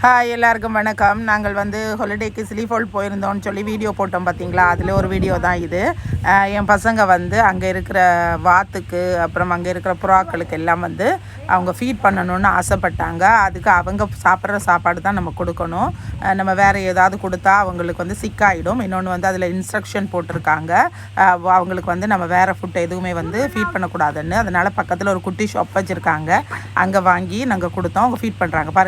Hi எல்லாருக்கும் வணக்கம். நாங்கள் ஹாலிடேக்கு சிலிஃபோல் போயிருந்தோம்னு சொல்லி வீடியோ போட்டோம் பார்த்தீங்களா, அதில் ஒரு வீடியோ தான் இது. என் பசங்க அங்கே இருக்கிற வாத்துக்கு அப்புறம் அங்கே இருக்கிற புறாக்களுக்கு எல்லாம் அவங்க ஃபீட் பண்ணணும்னு ஆசைப்பட்டாங்க. அதுக்கு அவங்க சாப்பிட்ற சாப்பாடு தான் நம்ம கொடுக்கணும். நம்ம வேறு ஏதாவது கொடுத்தா அவங்களுக்கு சிக்காயிடும். இன்னொன்று அதில் இன்ஸ்ட்ரக்ஷன் போட்டிருக்காங்க, அவங்களுக்கு நம்ம வேறு ஃபுட் எதுவுமே ஃபீட் பண்ணக்கூடாதுன்னு. அதனால் பக்கத்தில் ஒரு குட்டி ஷாப் வச்சுருக்காங்க, அங்கே வாங்கி நாங்கள் கொடுத்தோம். அவங்க ஃபீட் பண்ணுறாங்க பாருங்கள்.